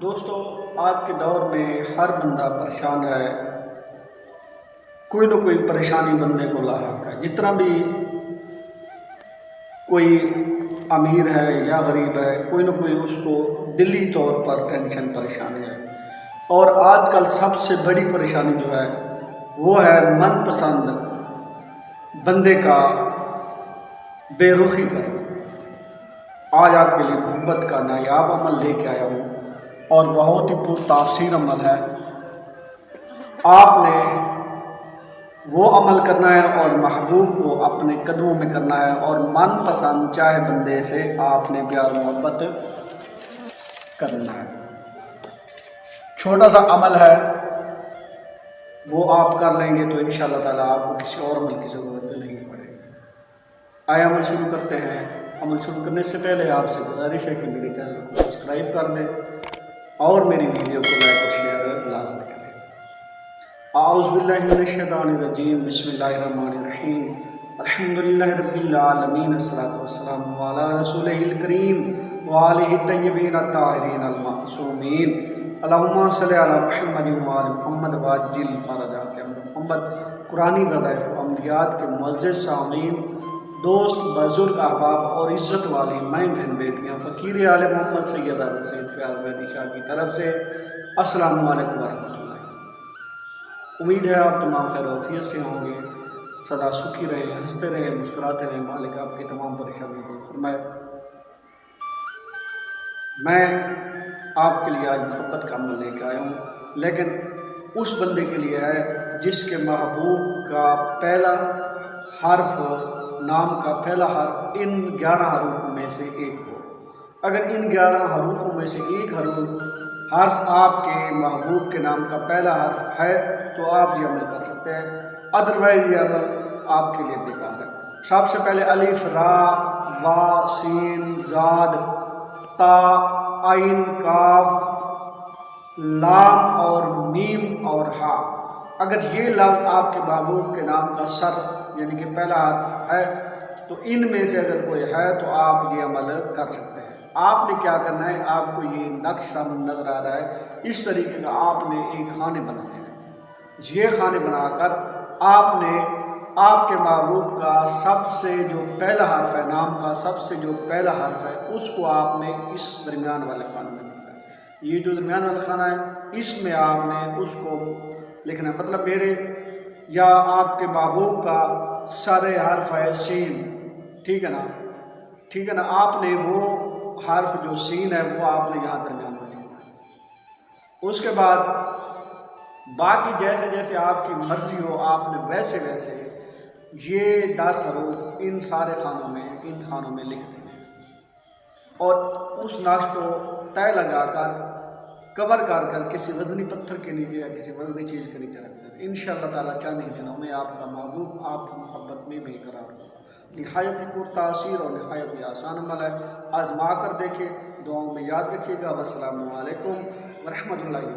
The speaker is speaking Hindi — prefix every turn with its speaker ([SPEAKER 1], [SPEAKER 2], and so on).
[SPEAKER 1] दोस्तों, आज के दौर में हर बंदा परेशान है। कोई ना कोई परेशानी बंदे को लाहक है। जितना भी कोई अमीर है या गरीब है, कोई ना कोई उसको दिली तौर पर टेंशन परेशानी है। और आजकल सबसे बड़ी परेशानी जो है वो है मनपसंद बंदे का बेरुखी करना। आज आपके लिए मोहब्बत का नायाब अमल लेके आया हूँ और बहुत ही पुरतासीर अमल है। आपने वो अमल करना है और महबूब को अपने कदमों में करना है और मनपसंद चाहे बंदे से आपने प्यार मोहब्बत करना है। छोटा सा अमल है, वो आप कर लेंगे तो इंशाअल्लाह ताला आपको किसी और अमल की ज़रूरत नहीं पड़ेगी। आइए अमल शुरू करते हैं। अमल शुरू करने से पहले आपसे गुजारिश है कि मेरे चैनल को सब्सक्राइब कर दें और मेरी वीडियो को लाइक और शेयर लाज़मी करें। आऊज़ुबिल्लाहि मिनश्शैतानिर्रजीम, बिस्मिल्लाहिर्रहमानिर्रहीम, अल्हम्दुलिल्लाहि रब्बिल आलमीन, अस्सलातु वस्सलामु अला रसूलिहिल करीम व आलिहि तय्यबीन अत्ताहिरीन अल मासूमीन। अल्लाहुम्मा सल्लि अला मुहम्मदिन व आलि मुहम्मद व अज्जिल फरजाक या मुहम्मद। कुरानी वज़ाइफ व अमलियात के मुअज़्ज़ज़ सामीन, दोस्त, बुजुर्ग, अहबाब और इज़्ज़त वाली माई बहन बेटियाँ, फ़कीर आले मोहम्मद सैयदा सैयद फ़याज़ मेहदी शाह की तरफ से अस्सलामु अलैकुम व रहमतुल्लाह। उम्मीद है आप तमाम खैर आफियत से होंगे, सदा सुखी रहें, हंसते रहें, मुस्कुराते रहें। मालिक आपकी तमाम परेशानियों को फरमाए। मैं आपके लिए आज मोहब्बत का अमल लेकर आया हूँ, लेकिन उस बंदे के लिए है जिसके महबूब का पहला हर्फ, नाम का पहला हर्फ इन 11 हरूफ में से एक हो। अगर इन 11 हरूफों में से एक हर्फ आपके महबूब के नाम का पहला हर्फ है तो आप ये अमल कर सकते हैं, अदरवाइज ये अमल आपके लिए बेकार है। सबसे पहले अलिफ, रा, वा, सीन, जाद, ता, आइन, काफ, लाम और मीम और हा। अगर ये लफ्ज़ आपके महबूब के नाम का सर यानी कि पहला हर्फ है तो इनमें से अगर कोई है तो आप ये अमल कर सकते हैं। आपने क्या करना है, आपको ये नक्शा नज़र आ रहा है, इस तरीके का आपने एक खाने बनाने हैं। ये खाने बनाकर आपने आपके महबूब का सबसे जो पहला हर्फ है, नाम का सबसे जो पहला हर्फ है, उसको आपने इस दरमियान वाले खाने में लिखना है। ये जो दरमियान वाला खाना है इसमें आपने उसको लिखना है। मतलब मेरे या आपके महबूब का सारे हर्फ है सीन, ठीक है ना, ठीक है ना। आपने वो हर्फ जो सीन है वो आपने यहाँ दरमियान में लिखना है। उसके बाद बाकी जैसे जैसे आपकी मर्जी हो आपने वैसे वैसे ये 10 हरूफ इन सारे खानों में, इन खानों में लिख दें और उस नक्श को तय लगाकर कवर कर किसी वजनी पत्थर के नीचे या किसी वजनी चीज़ के नीचे रख दें। इंशाअल्लाह ताला चंद ही दिनों में आपका महबूब आपकी मोहब्बत में बेकरार होगा। निहायत ही पुरतासीर और निहायत ही आसान अमल है, आजमा कर देखें। दुआओं में याद रखिएगा। वस्सलामु अलैकुम व रहमतुल्लाहि।